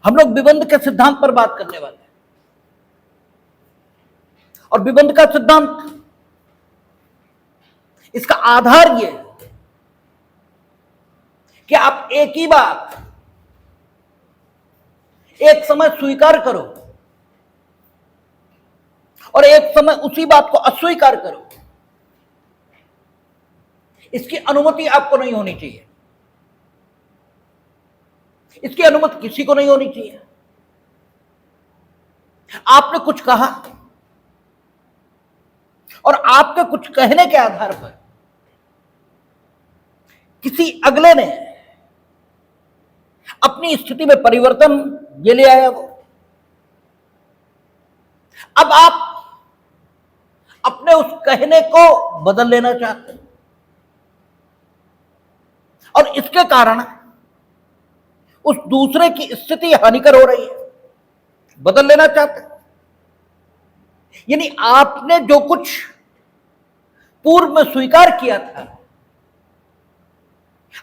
हम लोग विबंध के सिद्धांत पर बात करने वाले हैं। और विबंध का सिद्धांत, इसका आधार यह है कि आप एक ही बात एक समय स्वीकार करो और एक समय उसी बात को अस्वीकार करो, इसकी अनुमति आपको नहीं होनी चाहिए। इसकी अनुमति किसी को नहीं होनी चाहिए। आपने कुछ कहा और आपके कुछ कहने के आधार पर किसी अगले ने अपनी स्थिति में परिवर्तन ये ले आया। वो अब आप अपने उस कहने को बदल लेना चाहते हैं और इसके कारण उस दूसरे की स्थिति हानिकर हो रही है, बदल लेना चाहते हैं। यानी आपने जो कुछ पूर्व में स्वीकार किया था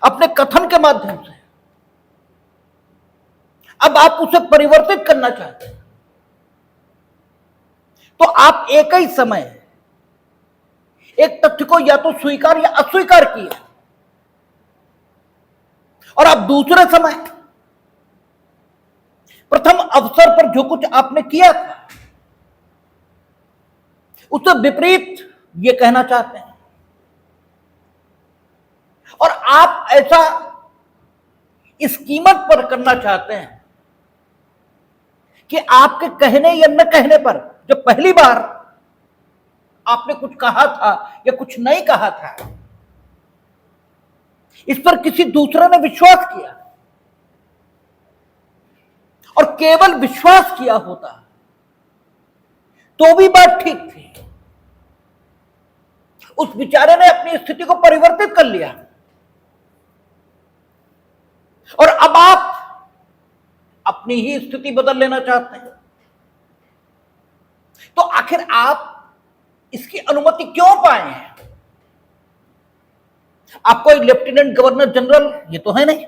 अपने कथन के माध्यम से, अब आप उसे परिवर्तित करना चाहते हैं। तो आप एक ही समय एक तथ्य को या तो स्वीकार या अस्वीकार किया और अब दूसरे समय प्रथम अवसर पर जो कुछ आपने किया था उससे विपरीत ये कहना चाहते हैं। और आप ऐसा इस कीमत पर करना चाहते हैं कि आपके कहने या न कहने पर जो पहली बार आपने कुछ कहा था या कुछ नहीं कहा था, इस पर किसी दूसरे ने विश्वास किया और केवल विश्वास किया होता तो भी बात ठीक थी। उस बेचारे ने अपनी स्थिति को परिवर्तित कर लिया और अब आप अपनी ही स्थिति बदल लेना चाहते हैं। तो आखिर आप इसकी अनुमति क्यों पाए हैं? आप कोई लेफ्टिनेंट गवर्नर जनरल ये तो है नहीं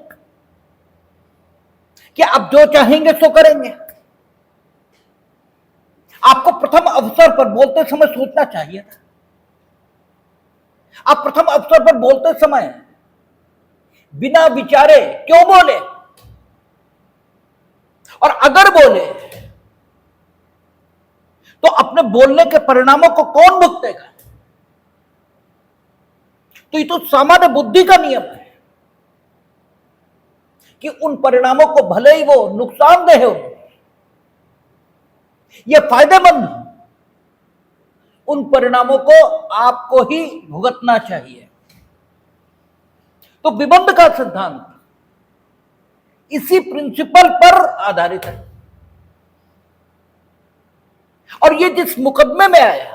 कि आप जो चाहेंगे सो करेंगे। आपको प्रथम अवसर पर बोलते समय सोचना चाहिए था। आप प्रथम अवसर पर बोलते समय बिना विचारे क्यों बोले? और अगर बोले तो अपने बोलने के परिणामों को कौन भुगतेगा? तो ये तो सामान्य बुद्धि का नियम है कि उन परिणामों को भले ही वो नुकसानदेह हो या फायदेमंद, उन परिणामों को आपको ही भुगतना चाहिए। तो विबंध का सिद्धांत इसी प्रिंसिपल पर आधारित है। और ये जिस मुकदमे में आया,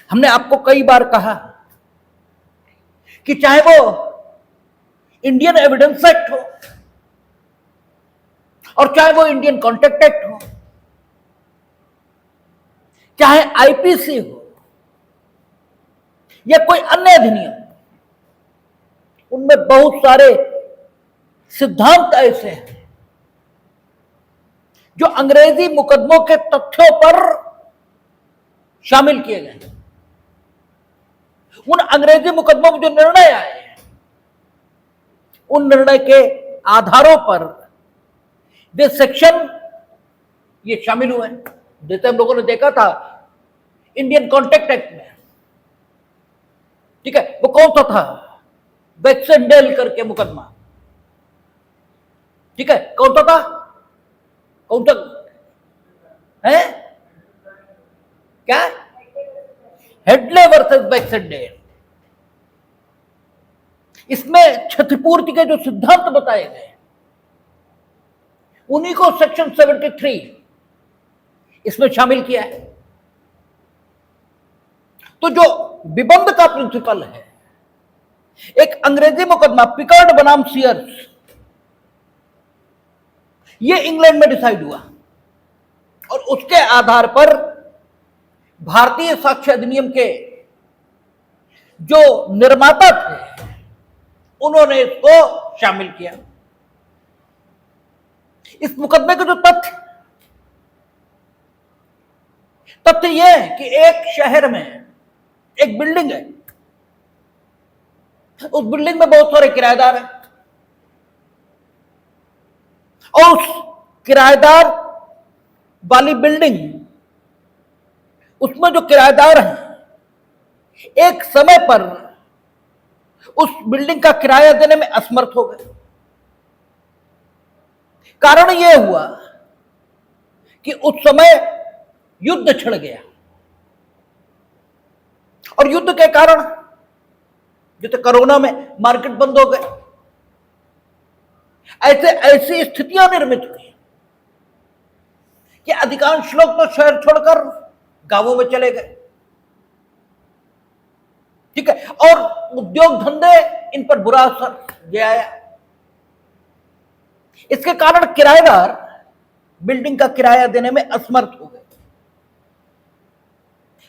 हमने आपको कई बार कहा कि चाहे वो इंडियन एविडेंस एक्ट हो और चाहे वो इंडियन कॉन्ट्रैक्ट एक्ट हो, चाहे आईपीसी हो या कोई अन्य अधिनियम, उनमें बहुत सारे सिद्धांत ऐसे हैं जो अंग्रेजी मुकदमों के तथ्यों पर शामिल किए गए। उन अंग्रेजी मुकदमों में जो निर्णय आए, उन निर्णय के आधारों पर वे सेक्शन ये शामिल हुए। जैसे हम लोगों ने देखा था इंडियन कॉन्ट्रैक्ट एक्ट में, ठीक है, वो कौन सा था? बैक्सेंडेल करके मुकदमा, ठीक है, कौन सा था? कौन सा है? क्या? Hadley versus Baxendale. इसमें क्षतिपूर्ति के जो सिद्धांत बताए गए, उन्हीं को सेक्शन 73 इसमें शामिल किया है। तो जो विबंध का प्रिंसिपल है, एक अंग्रेजी मुकदमा पिकार्ड बनाम सीयर्स, ये इंग्लैंड में डिसाइड हुआ और उसके आधार पर भारतीय साक्ष्य अधिनियम के जो निर्माता थे उन्होंने इसको शामिल किया। इस मुकदमे का जो तथ्य यह है कि एक शहर में एक बिल्डिंग है, उस बिल्डिंग में बहुत सारे किराएदार हैं, और उस किराएदार वाली बिल्डिंग, उसमें जो किराएदार हैं एक समय पर उस बिल्डिंग का किराया देने में असमर्थ हो गए। कारण यह हुआ कि उस समय युद्ध छिड़ गया, और युद्ध के कारण जैसे कोरोना में मार्केट बंद हो गए, ऐसी स्थितियां निर्मित हुई कि अधिकांश लोग तो शहर छोड़कर गांवों में चले गए। ठीक है, और उद्योग धंधे इन पर बुरा असर ये आया। इसके कारण किराएदार बिल्डिंग का किराया देने में असमर्थ हो गए।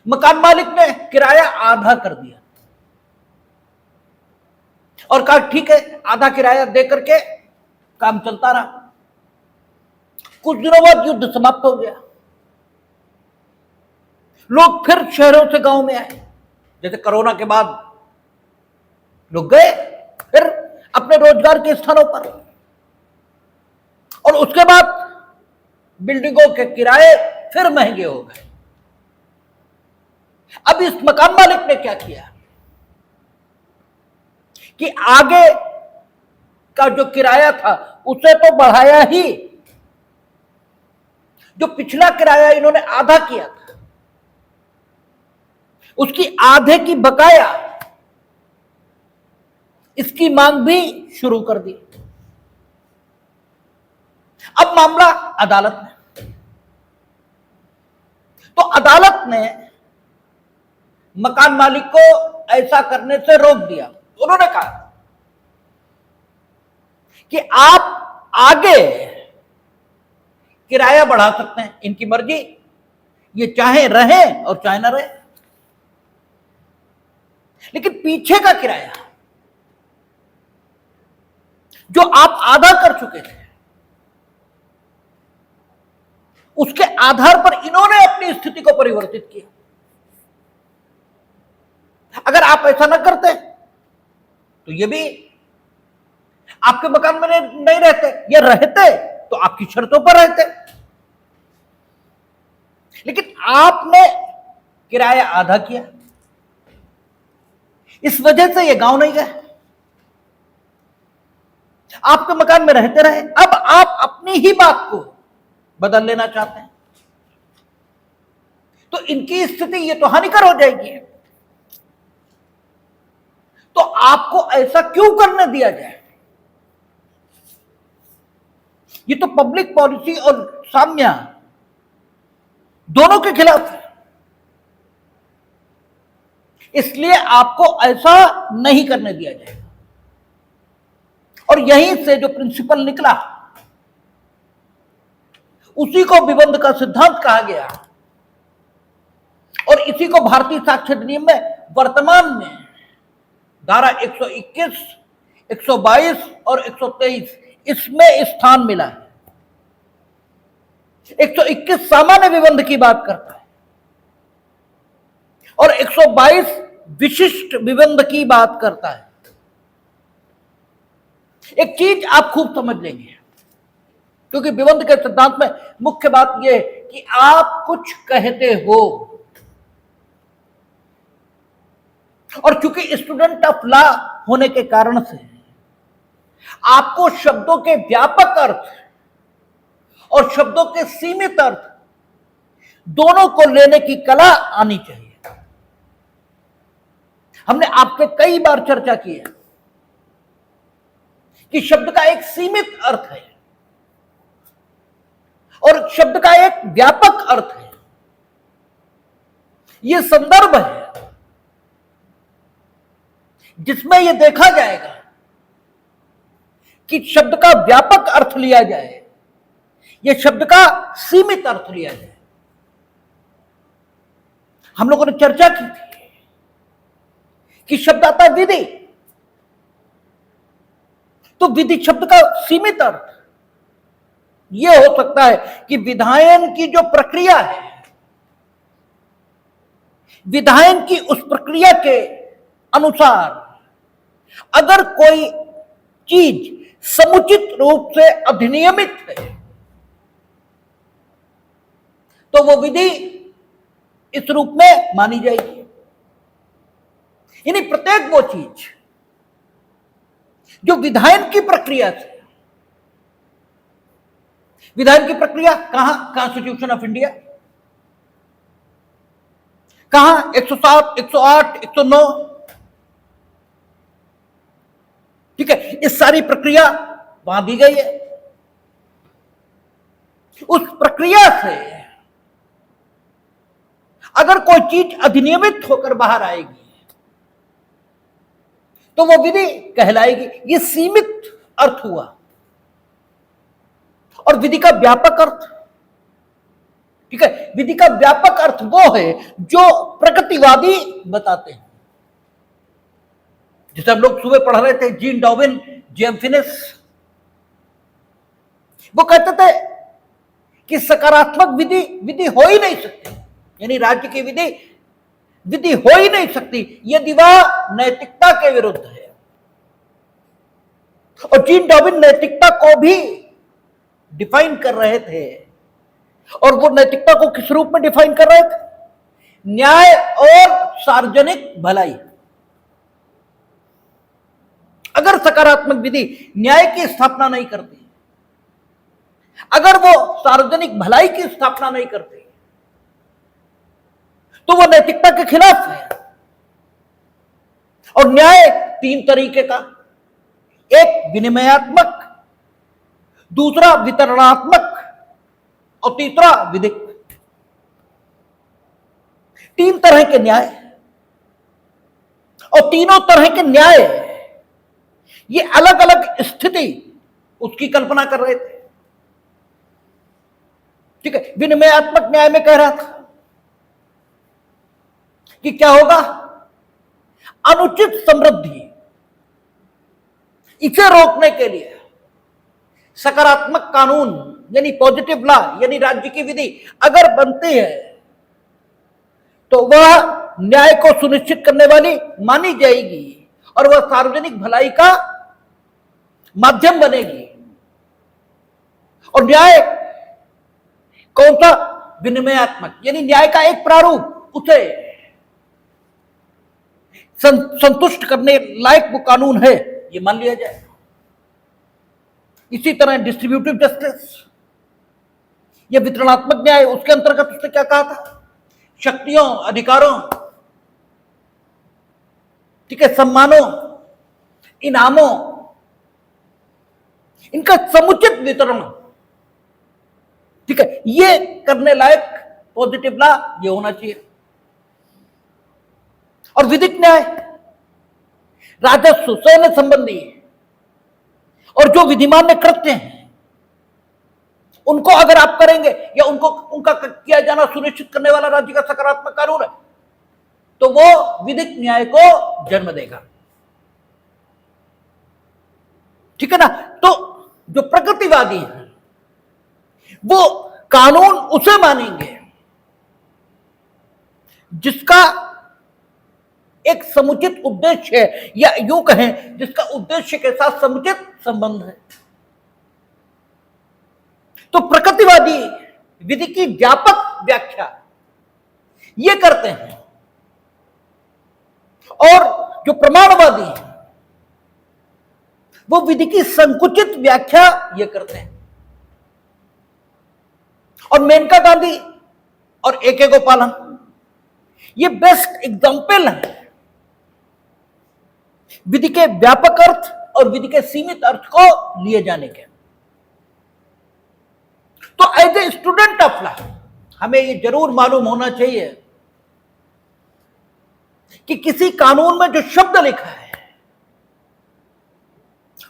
मकान मालिक ने किराया आधा कर दिया और कहा ठीक है, आधा किराया दे करके काम चलता रहा। कुछ दिनों बाद युद्ध समाप्त हो गया, लोग फिर शहरों से गांव में आए। जैसे कोरोना के बाद लोग गए फिर अपने रोजगार के स्थानों पर, और उसके बाद बिल्डिंगों के किराए फिर महंगे हो गए। अब इस मकान मालिक ने क्या किया कि आगे का जो किराया था उसे तो बढ़ाया ही, जो पिछला किराया इन्होंने आधा किया था उसकी आधे की बकाया इसकी मांग भी शुरू कर दी। अब मामला अदालत में, तो अदालत ने मकान मालिक को ऐसा करने से रोक दिया। उन्होंने कहा कि आप आगे किराया बढ़ा सकते हैं, इनकी मर्जी, ये चाहे रहे और चाहे ना रहे, लेकिन पीछे का किराया जो आप आधा कर चुके थे उसके आधार पर इन्होंने अपनी स्थिति को परिवर्तित किया। अगर आप ऐसा ना करते तो ये भी आपके मकान में नहीं रहते, ये रहते तो आपकी शर्तों पर रहते, लेकिन आपने किराया आधा किया, इस वजह से ये गांव नहीं गए, आपके मकान में रहते रहे। अब आप अपनी ही बात को बदल लेना चाहते हैं तो इनकी स्थिति ये तो हानिकर हो जाएगी। तो आपको ऐसा क्यों करने दिया जाए? ये तो पब्लिक पॉलिसी और साम्य दोनों के खिलाफ है, इसलिए आपको ऐसा नहीं करने दिया जाएगा। और यहीं से जो प्रिंसिपल निकला उसी को विबंध का सिद्धांत कहा गया, और इसी को भारतीय साक्ष्य अधिनियम में वर्तमान में धारा 121, 122 और 123 इसमें स्थान मिला है। 121 सामान्य विबंध की बात करता है और 122 विशिष्ट विबंध की बात करता है। एक चीज आप खूब समझ लेंगे, क्योंकि विबंध के सिद्धांत में मुख्य बात यह है कि आप कुछ कहते हो, और क्योंकि स्टूडेंट ऑफ लॉ होने के कारण से आपको शब्दों के व्यापक अर्थ और शब्दों के सीमित अर्थ दोनों को लेने की कला आनी चाहिए। हमने आपसे कई बार चर्चा की है कि शब्द का एक सीमित अर्थ है और शब्द का एक व्यापक अर्थ है। यह संदर्भ है जिसमें यह देखा जाएगा कि शब्द का व्यापक अर्थ लिया जाए या शब्द का सीमित अर्थ लिया जाए। हम लोगों ने चर्चा की थी कि शब्द आता है विधि, तो विधि शब्द का सीमित अर्थ यह हो सकता है कि विधायन की जो प्रक्रिया है, विधायन की उस प्रक्रिया के अनुसार अगर कोई चीज समुचित रूप से अधिनियमित है तो वो विधि इस रूप में मानी जाएगी। यानी प्रत्येक वो चीज जो विधायन की प्रक्रिया से, विधायन की प्रक्रिया कहां, कॉन्स्टिट्यूशन ऑफ इंडिया, कहां 107, 108, 109, ठीक है, इस सारी प्रक्रिया वहां दी गई है। उस प्रक्रिया से अगर कोई चीज अधिनियमित होकर बाहर आएगी तो वो विधि कहलाएगी। ये सीमित अर्थ हुआ। और विधि का व्यापक अर्थ, ठीक है, विधि का व्यापक अर्थ वो है जो प्रगतिवादी बताते हैं। जैसे हम लोग सुबह पढ़ रहे थे जीन डॉर्विन, जेम्स फिनिस, वो कहते थे कि सकारात्मक विधि हो ही नहीं सकती, यानी राज्य की विधि हो ही नहीं सकती यदि वह नैतिकता के विरुद्ध है। और जीन डॉर्विन नैतिकता को भी डिफाइन कर रहे थे, और वो नैतिकता को किस रूप में डिफाइन कर रहे थे? न्याय और सार्वजनिक भलाई। अगर सकारात्मक विधि न्याय की स्थापना नहीं करती, अगर वो सार्वजनिक भलाई की स्थापना नहीं करती, तो वो नैतिकता के खिलाफ है। और न्याय तीन तरीके का, एक विनिमयात्मक, दूसरा वितरणात्मक और तीसरा विधिक। तीन तरह के न्याय, और तीनों तरह के न्याय ये अलग अलग स्थिति उसकी कल्पना कर रहे थे। ठीक है, विनिमयात्मक न्याय में कह रहा था कि क्या होगा, अनुचित समृद्धि, इसे रोकने के लिए सकारात्मक कानून यानी पॉजिटिव लॉ यानी राज्य की विधि अगर बनती है तो वह न्याय को सुनिश्चित करने वाली मानी जाएगी और वह सार्वजनिक भलाई का माध्यम बनेगी। और न्याय कौन सा? विनिमयात्मक, यानी न्याय का एक प्रारूप, उसे संतुष्ट करने लायक वो कानून है ये मान लिया जाए। इसी तरह डिस्ट्रीब्यूटिव जस्टिस, ये वितरणात्मक न्याय, उसके अंतर्गत उसने क्या कहा था? शक्तियों, अधिकारों, ठीक है, सम्मानों, इनामों, इनका समुचित वितरण, ठीक है, ये करने लायक पॉजिटिव लॉ ये होना चाहिए। और विधिक न्याय राजस्व, सैन्य संबंधी और जो विधिमान्य कृत्य हैं उनको अगर आप करेंगे या उनका किया जाना सुनिश्चित करने वाला राज्य का सकारात्मक कानून है तो वो विधिक न्याय को जन्म देगा। ठीक है ना? तो जो प्रगतिवादी है वो कानून उसे मानेंगे जिसका एक समुचित उद्देश्य है, या यूं कहें जिसका उद्देश्य के साथ समुचित संबंध है। तो प्रकृतिवादी विधि की व्यापक व्याख्या ये करते हैं और जो प्रमाणवादी है वो विधि की संकुचित व्याख्या ये करते हैं। और मेनका गांधी और ए के गोपालन ये बेस्ट एग्जाम्पल है विधि के व्यापक अर्थ और विधि के सीमित अर्थ को लिए जाने के। तो as a student of law हमें ये जरूर मालूम होना चाहिए कि किसी कानून में जो शब्द लिखा है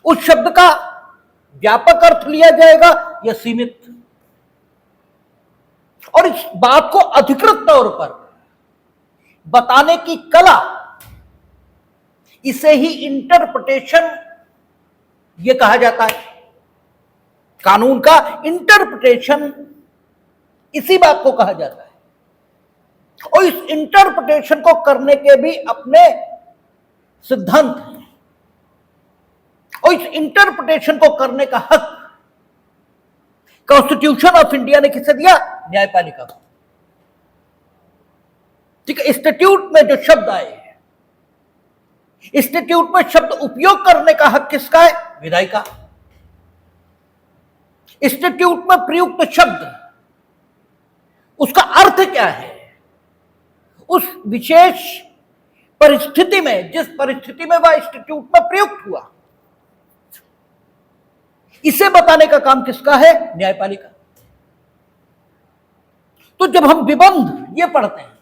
उस शब्द का व्यापक अर्थ लिया जाएगा या सीमित, और इस बात को अधिकृत तौर पर बताने की कला, इसे ही इंटरप्रिटेशन ये कहा जाता है। कानून का इंटरप्रिटेशन इसी बात को कहा जाता है, और इस इंटरप्रिटेशन को करने के भी अपने सिद्धांत हैं, और इस इंटरप्रिटेशन को करने का हक कॉन्स्टिट्यूशन ऑफ इंडिया ने किसे दिया? न्यायपालिका को। ठीक है, स्टैट्यूट में जो शब्द आए, स्टैट्यूट में शब्द उपयोग करने का हक किसका है? विधायिका। स्टैट्यूट में प्रयुक्त शब्द, उसका अर्थ क्या है, उस विशेष परिस्थिति में, जिस परिस्थिति में वह स्टैट्यूट में प्रयुक्त हुआ, इसे बताने का काम किसका है? न्यायपालिका। तो जब हम विबंध ये पढ़ते हैं,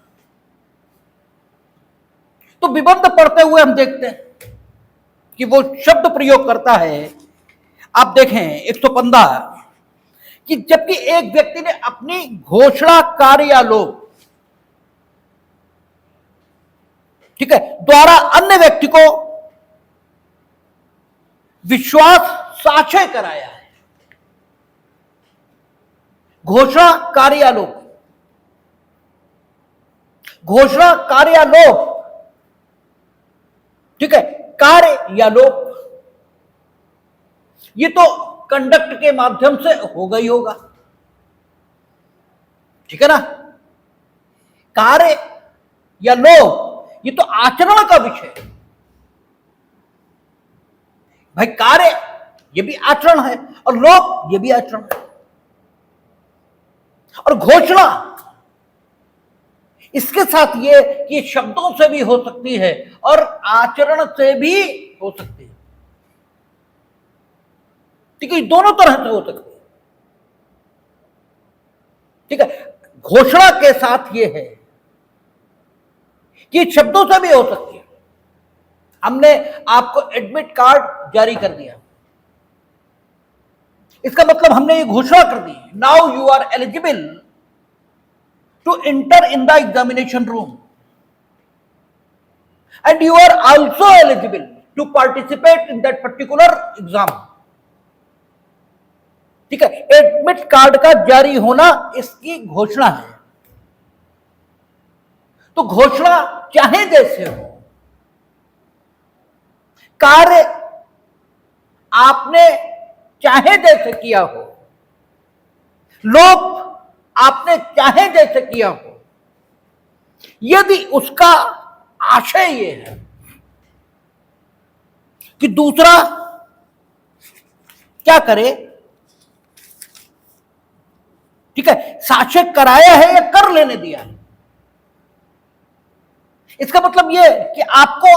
तो विबंध पढ़ते हुए हम देखते हैं कि वो शब्द प्रयोग करता है। आप देखें 115 कि जबकि एक व्यक्ति ने अपनी घोषणा कार्यालोप, ठीक है, द्वारा अन्य व्यक्ति को विश्वास साक्ष्य कराया है। घोषणा कार्यालोप, घोषणा कार्यालोप, ठीक है, कार्य या लोप, ये तो कंडक्ट के माध्यम से होगा ही होगा, ठीक है ना। कार्य या लोप ये तो आचरण का विषय है भाई। कार्य ये भी आचरण है, और लोप ये भी आचरण है, और घोषणा इसके साथ ये कि शब्दों से भी हो सकती है और आचरण से भी हो सकती है। ठीक है, दोनों तरह से हो सकती है। ठीक है, घोषणा के साथ ये है कि शब्दों से भी हो सकती है। हमने आपको एडमिट कार्ड जारी कर दिया, इसका मतलब हमने ये घोषणा कर दी, now you are eligible to enter in the examination room and you are also eligible to participate in that particular exam। ठीक है, एडमिट कार्ड का जारी होना इसकी घोषणा है। तो घोषणा चाहे जैसे हो, कार्य आपने चाहे जैसे किया हो, लोप आपने चाहे जैसे किया हो, यदि उसका आशय ये है कि दूसरा क्या करे, ठीक है, साक्ष्य कराया है या कर लेने दिया है, इसका मतलब ये कि आपको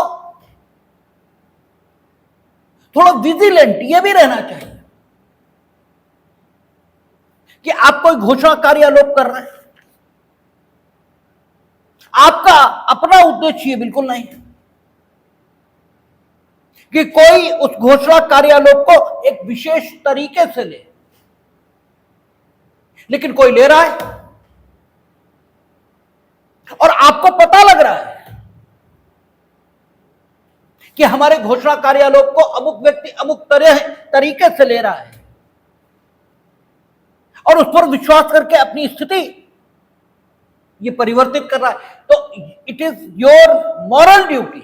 थोड़ा विजिलेंट ये भी रहना चाहिए कि आप कोई घोषणा कार्यालोप कर रहे हैं, आपका अपना उद्देश्य ये बिल्कुल नहीं है कि कोई उस घोषणा कार्यालोप को एक विशेष तरीके से ले, लेकिन कोई ले रहा है और आपको पता लग रहा है कि हमारे घोषणा कार्यालोप को अमुक व्यक्ति अमुक तरीके से ले रहा है और उस पर विश्वास करके अपनी स्थिति ये परिवर्तित कर रहा है, तो it is your moral duty,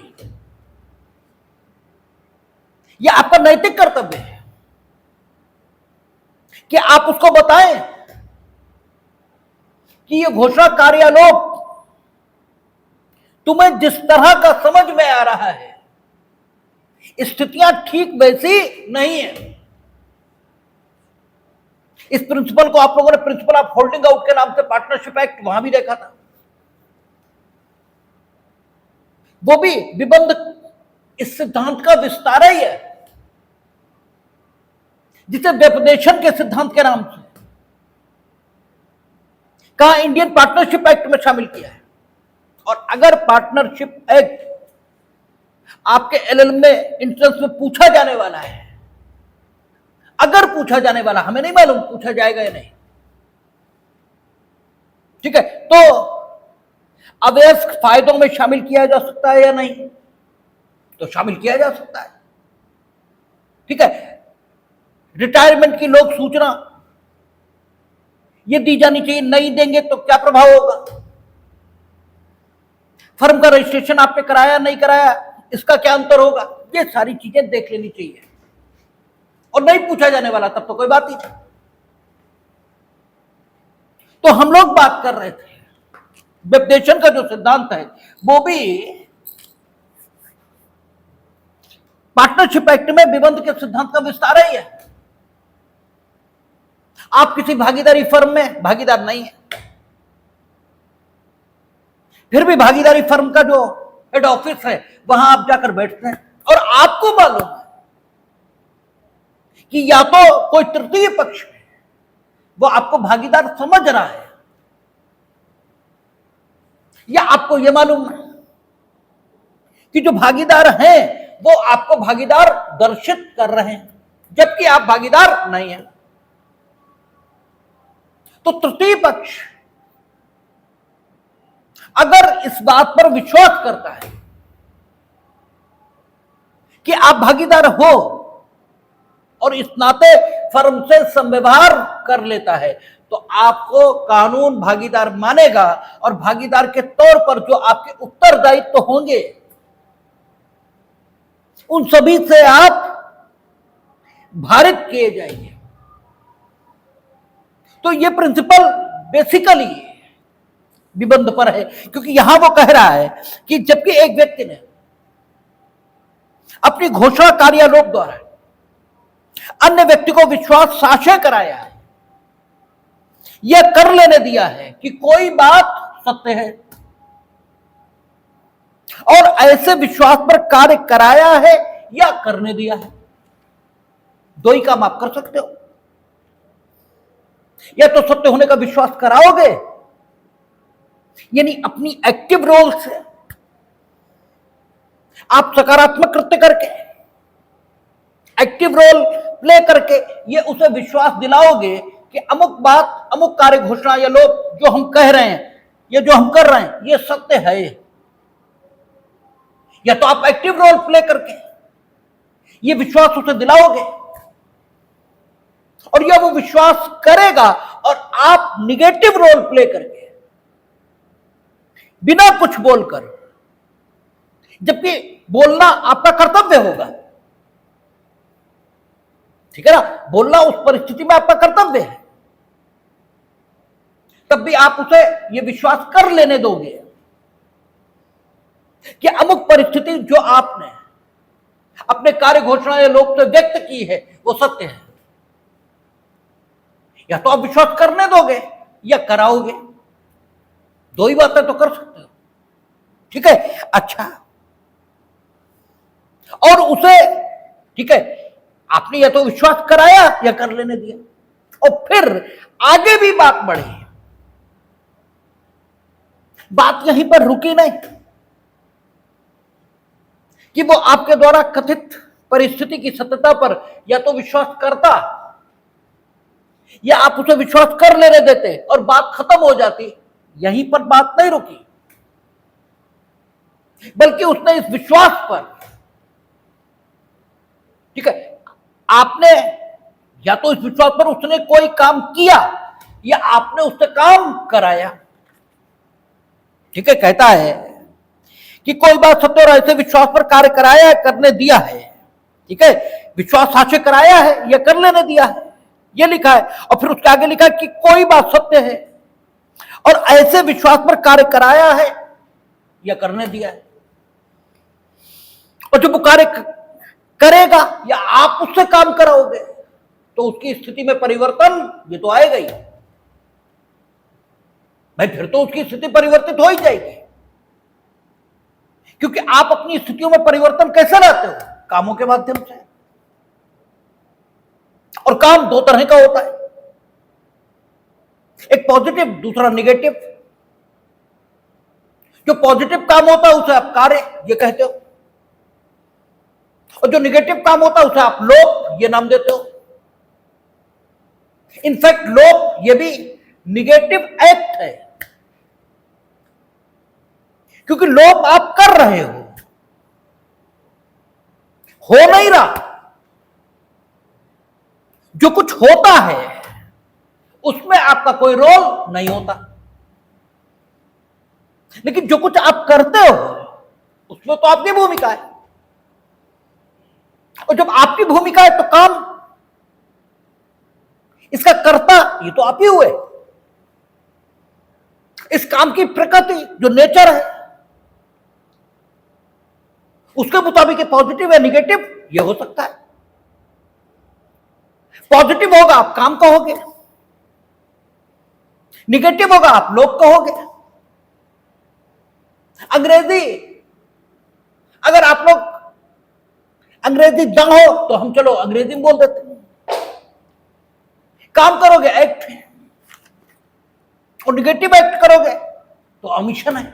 ये आपका नैतिक कर्तव्य है कि आप उसको बताएं कि ये घोषणा कार्यालोप तुम्हें जिस तरह का समझ में आ रहा है, स्थितियां ठीक वैसी नहीं है। इस प्रिंसिपल को आप लोगों ने प्रिंसिपल ऑफ होल्डिंग आउट के नाम से पार्टनरशिप एक्ट वहां भी देखा था, वो भी विबंध इस सिद्धांत का विस्तार ही है जिसे व्यपदेशन के सिद्धांत के नाम से कहा इंडियन पार्टनरशिप एक्ट में शामिल किया है। और अगर पार्टनरशिप एक्ट आपके एलएलएम में एंट्रेंस में पूछा जाने वाला है, अगर पूछा जाने वाला, हमें नहीं मालूम पूछा जाएगा या नहीं, ठीक है, तो अवैध फायदों में शामिल किया जा सकता है या नहीं, तो शामिल किया जा सकता है। ठीक है, रिटायरमेंट की लोग सूचना ये दी जानी चाहिए, नहीं देंगे तो क्या प्रभाव होगा, फर्म का रजिस्ट्रेशन आपने कराया नहीं कराया इसका क्या अंतर होगा, ये सारी चीजें देख लेनी चाहिए। और नहीं पूछा जाने वाला तब तो कोई बात ही नहीं। तो हम लोग बात कर रहे थे वेबडेशन का जो सिद्धांत है वो भी पार्टनरशिप एक्ट में विबंध के सिद्धांत का विस्तार ही है। आप किसी भागीदारी फर्म में भागीदार नहीं है, फिर भी भागीदारी फर्म का जो हेड ऑफिस है वहां आप जाकर बैठते हैं और आपको मालूम है कि या तो कोई तृतीय पक्ष है वो आपको भागीदार समझ रहा है, या आपको यह मालूम है कि जो भागीदार हैं वो आपको भागीदार दर्शित कर रहे हैं जबकि आप भागीदार नहीं हैं। तो तृतीय पक्ष अगर इस बात पर विश्वास करता है कि आप भागीदार हो और इस नाते फर्म से संव्यवहार कर लेता है तो आपको कानून भागीदार मानेगा और भागीदार के तौर पर जो आपके उत्तरदायित्व तो होंगे उन सभी से आप भारित किए जाएंगे। तो यह प्रिंसिपल बेसिकली निबंध पर है, क्योंकि यहां वो कह रहा है कि जबकि एक व्यक्ति ने अपनी घोषणा कार्यालोक द्वारा अन्य व्यक्ति को विश्वास साक्ष्य कराया है, यह कर लेने दिया है कि कोई बात सत्य है और ऐसे विश्वास पर कार्य कराया है या करने दिया है, दो ही काम आप कर सकते हो। या तो सत्य होने का विश्वास कराओगे यानी अपनी एक्टिव रोल से आप सकारात्मक कृत्य करके एक्टिव रोल प्ले करके ये उसे विश्वास दिलाओगे कि अमुक बात अमुक कार्य घोषणा या लोग जो हम कह रहे हैं ये जो हम कर रहे हैं ये सत्य है। या तो आप एक्टिव रोल प्ले करके ये विश्वास उसे दिलाओगे और यह वो विश्वास करेगा और आप निगेटिव रोल प्ले करके बिना कुछ बोलकर, जबकि बोलना आपका कर्तव्य होगा, ठीक है ना, बोलना उस परिस्थिति में आपका कर्तव्य है, तब भी आप उसे यह विश्वास कर लेने दोगे कि अमुक परिस्थिति जो आपने अपने कार्य घोषणा या लोक से व्यक्त की है वो सत्य है। या तो आप विश्वास करने दोगे या कराओगे, दो ही बातें तो कर सकते हो, ठीक है। अच्छा, और उसे ठीक है आपने या तो विश्वास कराया या कर लेने दिया और फिर आगे भी बात बढ़ी, बात यहीं पर रुकी नहीं कि वो आपके द्वारा कथित परिस्थिति की सत्यता पर या तो विश्वास करता या आप उसे विश्वास कर लेने देते और बात खत्म हो जाती। यहीं पर बात नहीं रुकी, बल्कि उसने इस विश्वास पर, ठीक है, आपने या तो इस विश्वास पर उसने कोई काम किया या आपने उससे काम कराया, ठीक है। कहता है कि कोई बात सत्य और ऐसे विश्वास पर कार्य कराया करने दिया है, ठीक है, विश्वास साक्ष्य कराया है या कर लेने दिया है, यह लिखा है। और फिर उसके आगे लिखा है कि कोई बात सत्य है और ऐसे विश्वास पर कार्य कराया है या करने दिया है। और जब वो कार्य करेगा या आप उससे काम कराओगे तो उसकी स्थिति में परिवर्तन ये तो आएगा ही भाई, फिर तो उसकी स्थिति परिवर्तित हो ही जाएगी, क्योंकि आप अपनी स्थितियों में परिवर्तन कैसे लाते हो, कामों के माध्यम से। और काम दो तरह का होता है, एक पॉजिटिव दूसरा निगेटिव। जो पॉजिटिव काम होता है उसे आप कार्य ये कहते हो और जो निगेटिव काम होता है उसे आप लोक ये नाम देते हो। इनफैक्ट लोक ये भी निगेटिव एक्ट है, क्योंकि लोक आप कर रहे हो नहीं रहा। जो कुछ होता है उसमें आपका कोई रोल नहीं होता, लेकिन जो कुछ आप करते हो उसमें तो आपकी भूमिका है, और जब आपकी भूमिका है तो काम, इसका कर्ता ये तो आप ही हुए। इस काम की प्रकृति जो नेचर है उसके मुताबिक पॉजिटिव या निगेटिव ये हो सकता है। पॉजिटिव होगा आप काम कहोगे, निगेटिव होगा आप लोग कहोगे। अंग्रेजी, अगर आप लोग अंग्रेजी ना हो तो हम चलो अंग्रेजी में बोल देते हैं। काम करोगे एक्ट, और निगेटिव एक्ट करोगे तो अमिशन है,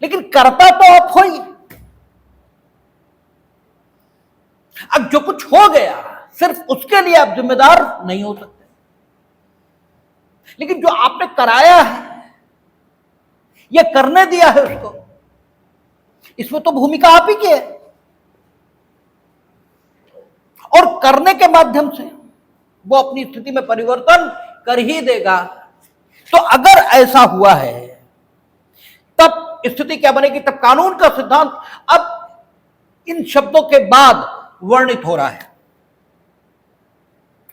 लेकिन करता तो आप हो ही। अब जो कुछ हो गया सिर्फ उसके लिए आप जिम्मेदार नहीं हो सकते, लेकिन जो आपने कराया है या करने दिया है उसको, इसमें तो भूमिका आप ही की है, और करने के माध्यम से वो अपनी स्थिति में परिवर्तन कर ही देगा। तो अगर ऐसा हुआ है तब स्थिति क्या बनेगी, तब कानून का सिद्धांत अब इन शब्दों के बाद वर्णित हो रहा है।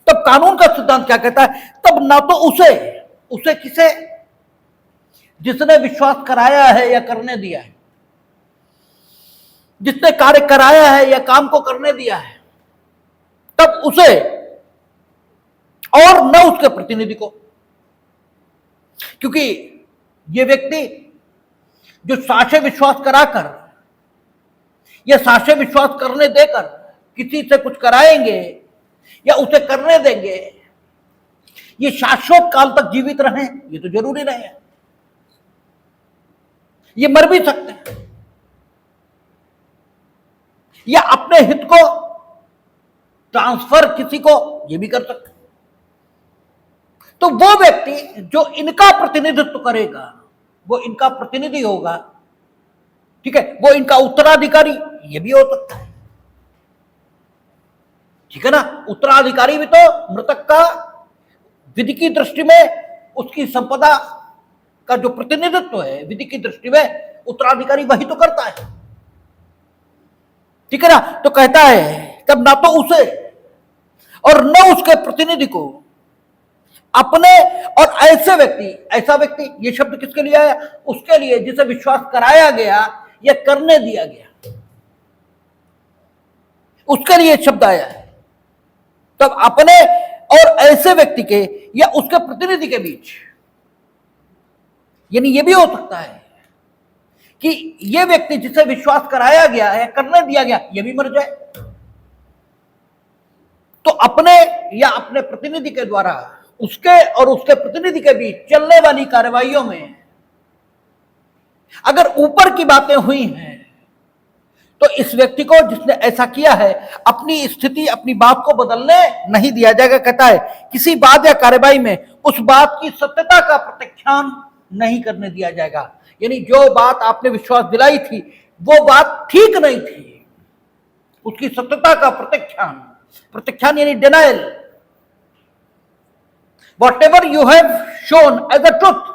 तब कानून का सिद्धांत क्या कहता है, तब ना तो उसे किसे, जिसने विश्वास कराया है या करने दिया है, जिसने कार्य कराया है या काम को करने दिया है, तब उसे, और न उसके प्रतिनिधि को, क्योंकि ये व्यक्ति जो साक्ष्य विश्वास कराकर या साक्ष्य विश्वास करने देकर किसी से कुछ कराएंगे या उसे करने देंगे, ये शाश्वत काल तक जीवित रहें ये तो जरूरी नहीं है, ये मर भी सकते हैं, या अपने हित को ट्रांसफर किसी को ये भी कर सकते हैं। तो वो व्यक्ति जो इनका प्रतिनिधित्व करेगा वो इनका प्रतिनिधि होगा, ठीक है, वो इनका उत्तराधिकारी ये भी हो सकता है, ठीक है ना। उत्तराधिकारी भी तो मृतक का विधि की दृष्टि में उसकी संपदा का जो प्रतिनिधित्व है विधि की दृष्टि में उत्तराधिकारी वही तो करता है, ठीक है ना। तो कहता है तब ना तो उसे और न उसके प्रतिनिधि को, अपने और ऐसा व्यक्ति ये शब्द किसके लिए आया, उसके लिए जिसे विश्वास कराया गया या करने दिया गया, उसके लिए शब्द आया है। तब अपने और ऐसे व्यक्ति के या उसके प्रतिनिधि के बीच, यानी यह भी हो सकता है कि यह व्यक्ति जिसे विश्वास कराया गया है करने दिया गया यह भी मर जाए, तो अपने या अपने प्रतिनिधि के द्वारा उसके और उसके प्रतिनिधि के बीच चलने वाली कार्रवाइयों में अगर ऊपर की बातें हुई हैं तो इस व्यक्ति को जिसने ऐसा किया है अपनी स्थिति अपनी बात को बदलने नहीं दिया जाएगा। कहता है किसी बात या कार्रवाई में उस बात की सत्यता का प्रत्याख्यान नहीं करने दिया जाएगा, यानी जो बात आपने विश्वास दिलाई थी वो बात ठीक नहीं थी, उसकी सत्यता का प्रत्याख्यान यानी denial, whatever you have shown as a truth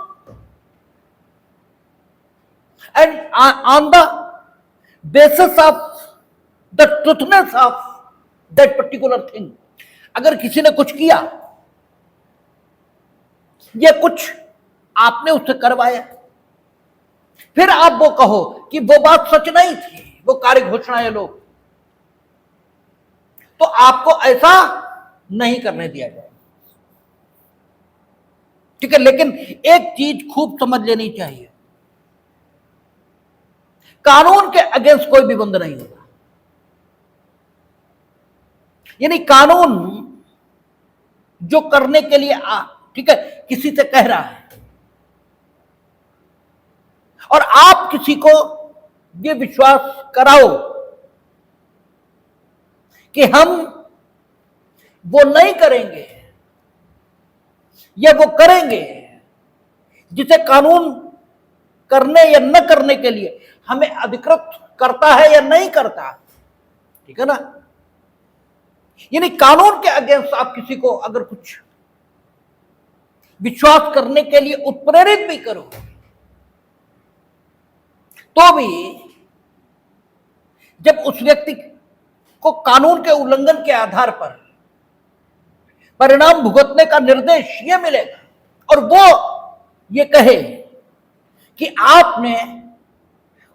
and on the basis of the truthness of that particular thing, अगर किसी ने कुछ किया या कुछ आपने उससे करवाया फिर आप वो कहो कि वो बात सच नहीं थी, वो कार्य घोषणा है लोग, तो आपको ऐसा नहीं करने दिया जाए, ठीक है। लेकिन एक चीज खूब समझ लेनी चाहिए, कानून के अगेंस्ट कोई भी बंद नहीं होगा, यानी कानून जो करने के लिए ठीक है किसी से कह रहा है और आप किसी को ये विश्वास कराओ कि हम वो नहीं करेंगे या वो करेंगे जिसे कानून करने या न करने के लिए हमें अधिकृत करता है या नहीं करता, ठीक है ना। यानी कानून के अगेंस्ट आप किसी को अगर कुछ विश्वास करने के लिए उत्प्रेरित भी करो तो भी जब उस व्यक्ति को कानून के उल्लंघन के आधार पर परिणाम भुगतने का निर्देश यह मिलेगा और वो ये कहे कि आपने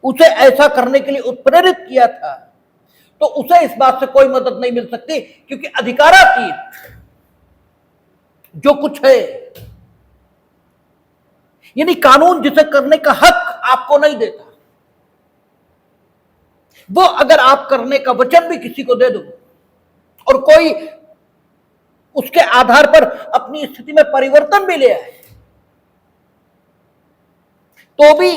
उसे ऐसा करने के लिए उत्प्रेरित किया था, तो उसे इस बात से कोई मदद नहीं मिल सकती, क्योंकि अधिकारातीत जो कुछ है, यानी कानून जिसे करने का हक आपको नहीं देता, वो अगर आप करने का वचन भी किसी को दे दो और कोई उसके आधार पर अपनी स्थिति में परिवर्तन भी ले आए, तो भी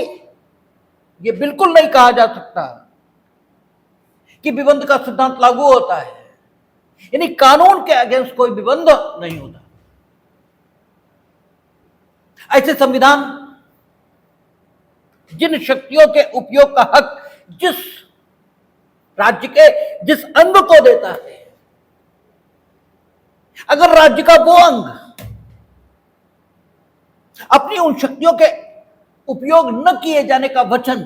ये बिल्कुल नहीं कहा जा सकता कि विबंध का सिद्धांत लागू होता है। यानी कानून के अगेंस्ट कोई विबंध नहीं होता। ऐसे संविधान जिन शक्तियों के उपयोग का हक जिस राज्य के जिस अंग को देता है, अगर राज्य का वो अंग अपनी उन शक्तियों के उपयोग न किए जाने का वचन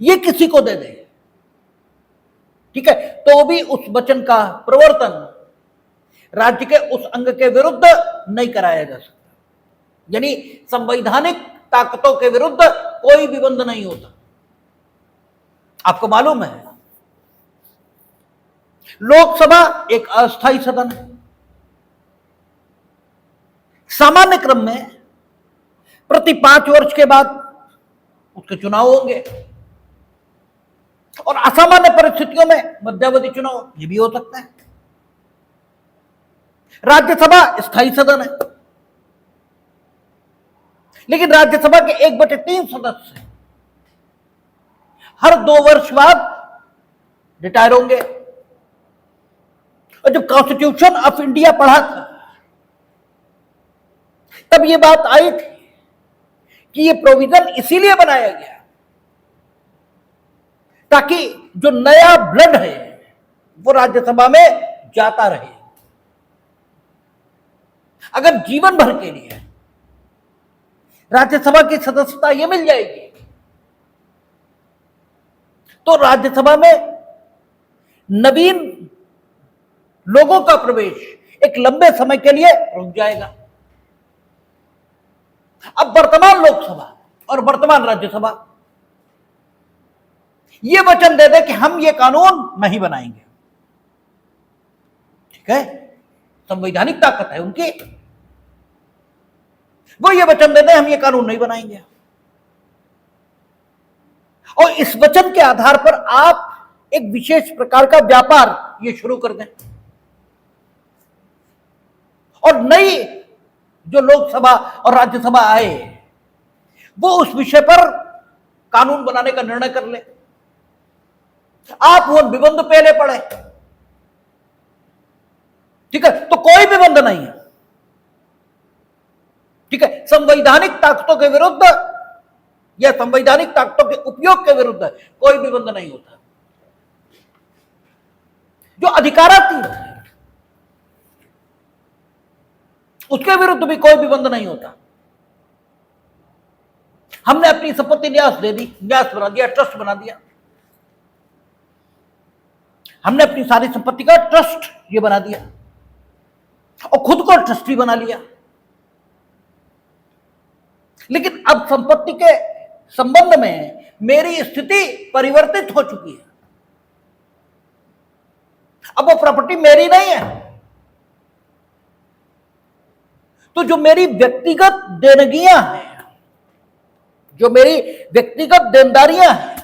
ये किसी को दे दे, ठीक है, तो भी उस वचन का प्रवर्तन राज्य के उस अंग के विरुद्ध नहीं कराया जा सकता। यानी संवैधानिक ताकतों के विरुद्ध कोई विबंध नहीं होता। आपको मालूम है, लोकसभा एक अस्थायी सदन है। सामान्य क्रम में प्रति 5 वर्ष के बाद उसके चुनाव होंगे और असामान्य परिस्थितियों में मध्यावधि चुनाव ये भी हो सकता है। राज्यसभा स्थायी सदन है, लेकिन राज्यसभा के 1/3 सदस्य हर 2 वर्ष बाद रिटायर होंगे। और जब कॉन्स्टिट्यूशन ऑफ इंडिया पढ़ा था तब यह बात आई थी कि यह प्रोविजन इसीलिए बनाया गया ताकि जो नया ब्लड है वो राज्यसभा में जाता रहे। अगर जीवन भर के लिए राज्यसभा की सदस्यता यह मिल जाएगी तो राज्यसभा में नवीन लोगों का प्रवेश एक लंबे समय के लिए रुक जाएगा। अब वर्तमान लोकसभा और वर्तमान राज्यसभा ये वचन दे दे कि हम ये कानून नहीं बनाएंगे, ठीक है, संवैधानिक ताकत है उनकी, वो ये वचन दे दे हम ये कानून नहीं बनाएंगे, और इस वचन के आधार पर आप एक विशेष प्रकार का व्यापार ये शुरू कर दें और नई जो लोकसभा और राज्यसभा आए वो उस विषय पर कानून बनाने का निर्णय कर ले। आप वो विबंध पहले पढ़े, ठीक है, तो कोई विबंध नहीं है, ठीक है, संवैधानिक ताकतों के विरुद्ध या संवैधानिक ताकतों के उपयोग के विरुद्ध कोई विबंध नहीं होता। जो अधिकारातीत है उसके विरुद्ध भी कोई विबंध नहीं होता। हमने अपनी संपत्ति न्यास दे दी, न्यास बना दिया, ट्रस्ट बना दिया, हमने अपनी सारी संपत्ति का ट्रस्ट ये बना दिया और खुद को ट्रस्टी बना लिया, लेकिन अब संपत्ति के संबंध में मेरी स्थिति परिवर्तित हो चुकी है। अब वो प्रॉपर्टी मेरी नहीं है, तो जो मेरी व्यक्तिगत देनगियां हैं, जो मेरी व्यक्तिगत देनदारियां हैं,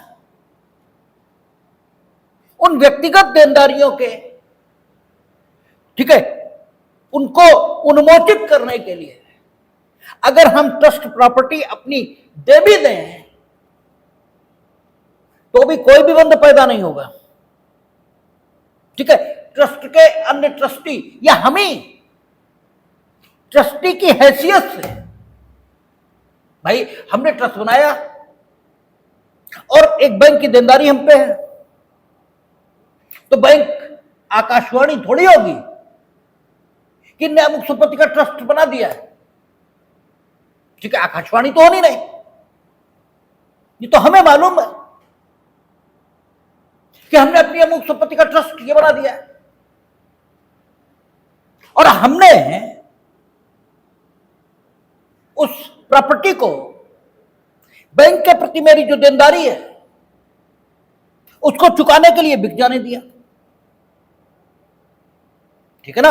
उन व्यक्तिगत देनदारियों के, ठीक है, उनको उन्मोचित करने के लिए अगर हम ट्रस्ट प्रॉपर्टी अपनी दे भी दें तो भी कोई विबंध पैदा नहीं होगा, ठीक है। ट्रस्ट के अन्य ट्रस्टी या हम ही ट्रस्टी की हैसियत से, भाई हमने ट्रस्ट बनाया और एक बैंक की देनदारी हम पे है, तो बैंक आकाशवाणी थोड़ी होगी कि ने अमुक संपत्ति का ट्रस्ट बना दिया है। ठीक है, आकाशवाणी तो होनी नहीं, ये तो हमें मालूम है कि हमने अपनी अमुक संपत्ति का ट्रस्ट ये बना दिया है, और हमने उस प्रॉपर्टी को बैंक के प्रति मेरी जो देनदारी है उसको चुकाने के लिए बिक जाने दिया। ठीक है ना।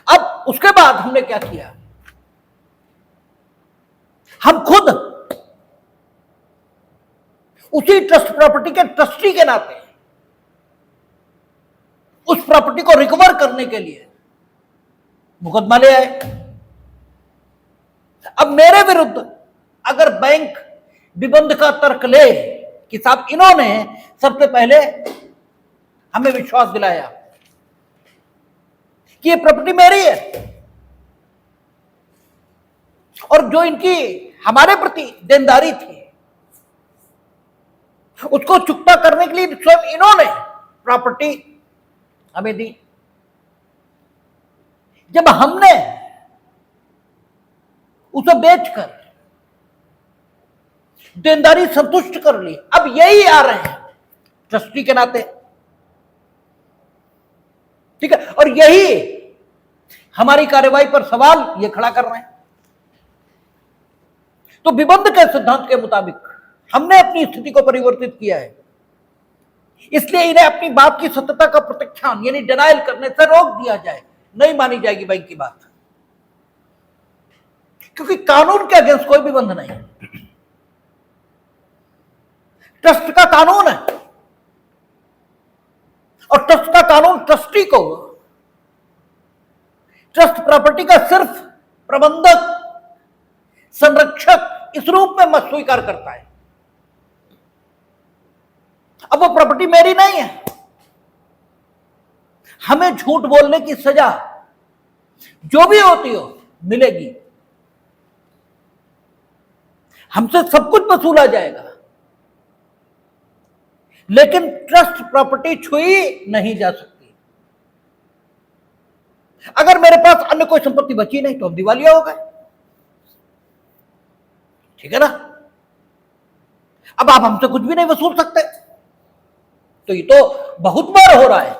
अब उसके बाद हमने क्या किया, हम खुद उसी ट्रस्ट प्रॉपर्टी के ट्रस्टी के नाते उस प्रॉपर्टी को रिकवर करने के लिए मुकदमा ले आए। अब मेरे विरुद्ध अगर बैंक विबंध का तर्क ले कि साहब इन्होंने सबसे पहले हमें विश्वास दिलाया कि ये प्रॉपर्टी मेरी है, और जो इनकी हमारे प्रति देनदारी थी उसको चुकता करने के लिए स्वयं इन्होंने प्रॉपर्टी हमें दी। जब हमने उसे बेचकर देनदारी संतुष्ट कर ली, अब यही आ रहे हैं ट्रस्टी के नाते। ठीक है, और यही हमारी कार्यवाही पर सवाल ये खड़ा कर रहे हैं। तो विबंध के सिद्धांत के मुताबिक हमने अपनी स्थिति को परिवर्तित किया है, इसलिए इन्हें अपनी बात की सत्यता का प्रत्याख्यान यानी डिनायल करने से रोक दिया जाए। नहीं मानी जाएगी बैंक की बात, क्योंकि कानून के अगेंस्ट कोई भी बंध नहीं, ट्रस्ट का कानून है, और ट्रस्ट का कानून ट्रस्टी को ट्रस्ट प्रॉपर्टी का सिर्फ प्रबंधक, संरक्षक इस रूप में मत स्वीकार करता है। अब वो प्रॉपर्टी मेरी नहीं है, हमें झूठ बोलने की सजा जो भी होती हो मिलेगी, हमसे सब कुछ वसूला जाएगा, लेकिन ट्रस्ट प्रॉपर्टी छुई नहीं जा सकती। अगर मेरे पास अन्य कोई संपत्ति बची नहीं तो अब दिवालिया हो गए। ठीक है ना। अब आप हमसे कुछ भी नहीं वसूल सकते, तो ये तो बहुत बार हो रहा है,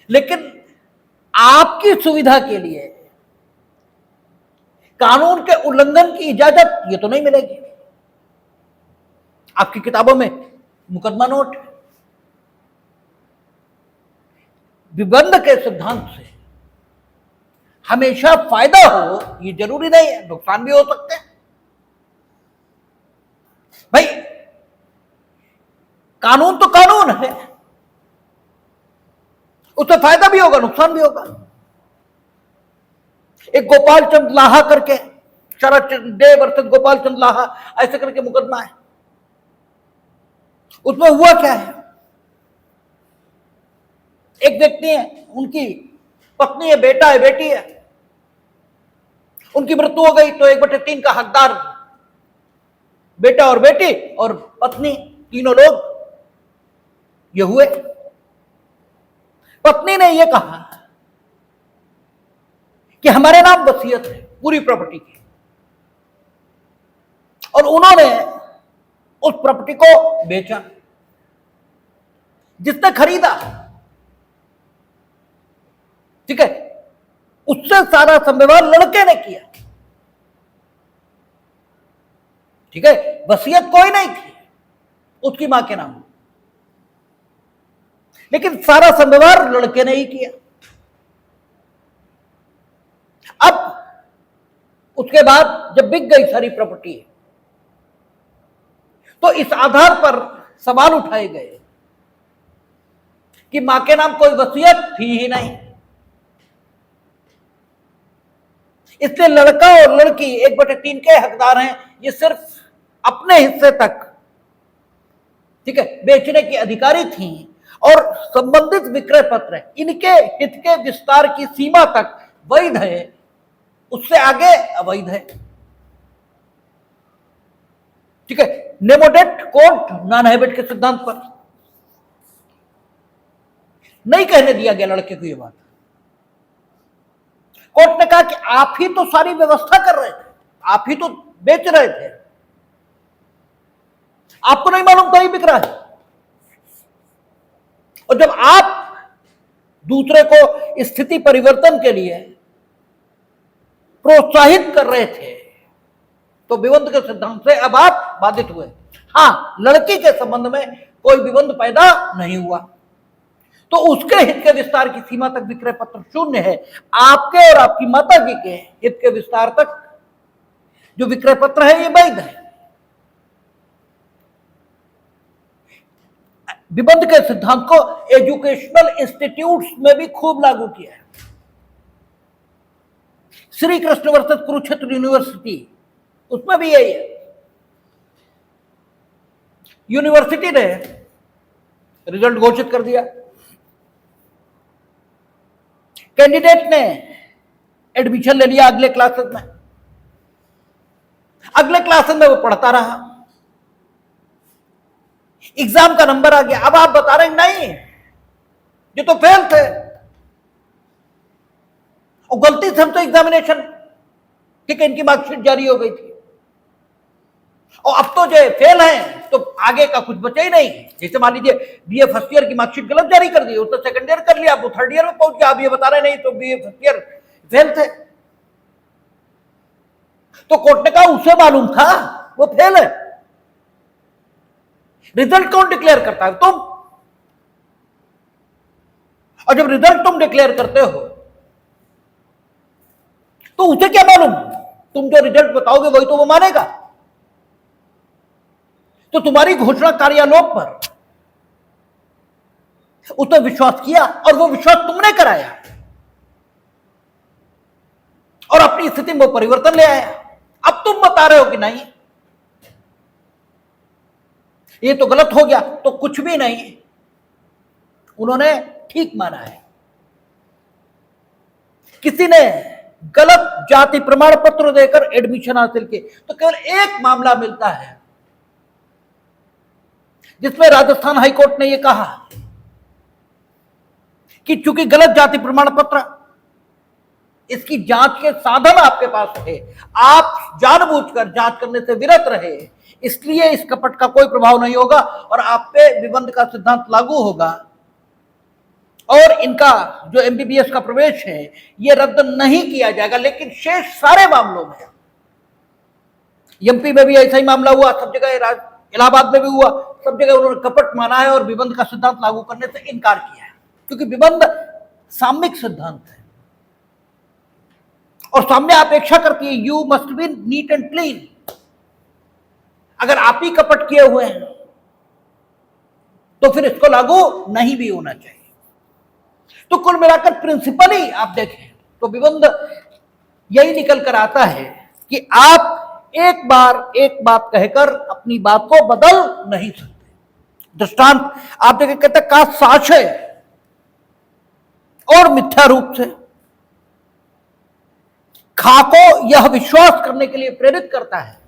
लेकिन आपकी सुविधा के लिए कानून के उल्लंघन की इजाजत ये तो नहीं मिलेगी। आपकी किताबों में मुकदमा नोट, विबंध के सिद्धांत से हमेशा फायदा हो ये जरूरी नहीं है, नुकसान भी हो सकते हैं। भाई कानून तो कानून है, उससे फायदा भी होगा नुकसान भी होगा। एक गोपाल चंद लाहा करके, शरद डे वर्सेस गोपाल चंद लाहा ऐसे करके मुकदमा है, उसमें हुआ क्या है, एक व्यक्ति है, उनकी पत्नी है, बेटा है, बेटी है, उनकी मृत्यु हो गई तो 1/3 का हकदार बेटा और बेटी और पत्नी, तीनों लोग ये हुए। पत्नी ने यह कहा कि हमारे नाम वसीयत है पूरी प्रॉपर्टी की, और उन्होंने उस प्रॉपर्टी को बेचा। जिसने खरीदा, ठीक है, उससे सारा संव्यवहार लड़के ने किया। ठीक है, वसीयत कोई नहीं थी उसकी मां के नाम, लेकिन सारा संव्यवहार लड़के ने ही किया। अब उसके बाद जब बिक गई सारी प्रॉपर्टी, तो इस आधार पर सवाल उठाए गए कि मां के नाम कोई वसीयत थी ही नहीं, इसलिए लड़का और लड़की 1/3 के हकदार हैं। ये सिर्फ अपने हिस्से तक, ठीक है, बेचने की अधिकारी थी, और संबंधित विक्रय पत्र इनके हित के विस्तार की सीमा तक वैध है, उससे आगे अवैध है। ठीक है, नेमोडेट कोर्ट नॉन हैबिट के सिद्धांत पर। नहीं कहने दिया गया लड़के को ये बात। कोर्ट ने कहा कि आप ही तो सारी व्यवस्था कर रहे थे, आप ही तो बेच रहे थे, आपको नहीं मालूम था ये बिक रहा है। और जब आप दूसरे को स्थिति परिवर्तन के लिए प्रोत्साहित कर रहे थे तो विबंध के सिद्धांत से अब आप बाधित हुए। हां, लड़की के संबंध में कोई विबंध पैदा नहीं हुआ तो उसके हित के विस्तार की सीमा तक विक्रय पत्र शून्य है। आपके और आपकी माता जी के हित के विस्तार तक जो विक्रय पत्र है ये वैध है। विबंध के सिद्धांत को एजुकेशनल इंस्टीट्यूट्स में भी खूब लागू किया है। श्री कृष्ण वर्सेस कुरुक्षेत्र यूनिवर्सिटी, उसमें भी यही है। यूनिवर्सिटी ने रिजल्ट घोषित कर दिया, कैंडिडेट ने एडमिशन ले लिया अगले क्लासेस में, अगले क्लासेस में वो पढ़ता रहा, एग्जाम का नंबर आ गया। अब आप बता रहे नहीं ये तो फेल थे और गलती से हम तो एग्जामिनेशन ठीक है इनकी मार्कशीट जारी हो गई थी और अब तो जो फेल है तो आगे का कुछ बचा ही नहीं। जैसे मान लीजिए बीए फर्स्ट ईयर की मार्कशीट गलत जारी कर दी, उसने सेकंड ईयर कर लिया, अब वो थर्ड ईयर में पहुंच गया, आप ये बता रहे नहीं तो बीए फर्स्ट ईयर फेल थे। तो कोर्ट ने कहा उसे मालूम था वो फेल है। रिजल्ट कौन डिक्लेयर करता है? तुम। और जब रिजल्ट तुम डिक्लेयर करते हो तो उसे क्या मालूम? तुम जो रिजल्ट बताओगे वही तो वो मानेगा। तो तुम्हारी घोषणा कार्यालोक पर उसने विश्वास किया और वो विश्वास तुमने कराया और अपनी स्थिति में परिवर्तन ले आया। अब तुम बता रहे हो कि नहीं ये तो गलत हो गया, तो कुछ भी नहीं, उन्होंने ठीक माना है। किसी ने गलत जाति प्रमाण पत्र देकर एडमिशन हासिल किए तो केवल एक मामला मिलता है जिसमें राजस्थान हाईकोर्ट ने यह कहा कि चूंकि गलत जाति प्रमाण पत्र इसकी जांच के साधन आपके पास है, आप जानबूझकर जांच करने से विरत रहे, इसलिए इस कपट का कोई प्रभाव नहीं होगा और आप पे विबंध का सिद्धांत लागू होगा और इनका जो एमबीबीएस का प्रवेश है यह रद्द नहीं किया जाएगा। लेकिन शेष सारे मामलों में, एमपी में भी ऐसा ही मामला हुआ, सब जगह इलाहाबाद में भी हुआ, सब जगह उन्होंने कपट माना है और विबंध का सिद्धांत लागू करने से इनकार किया है, क्योंकि विबंध साम्यिक सिद्धांत है और साम्य अपेक्षा करती है you must be neat and clean. अगर आप ही कपट किए हुए हैं तो फिर इसको लागू नहीं भी होना चाहिए। तो कुल मिलाकर प्रिंसिपली आप देखें तो विबंध यही निकल कर आता है कि आप एक बार एक बात कहकर अपनी बात को बदल नहीं सकते। दृष्टांत आप देखें, कहते का साक्ष्य और मिथ्या रूप से खा को यह विश्वास करने के लिए प्रेरित करता है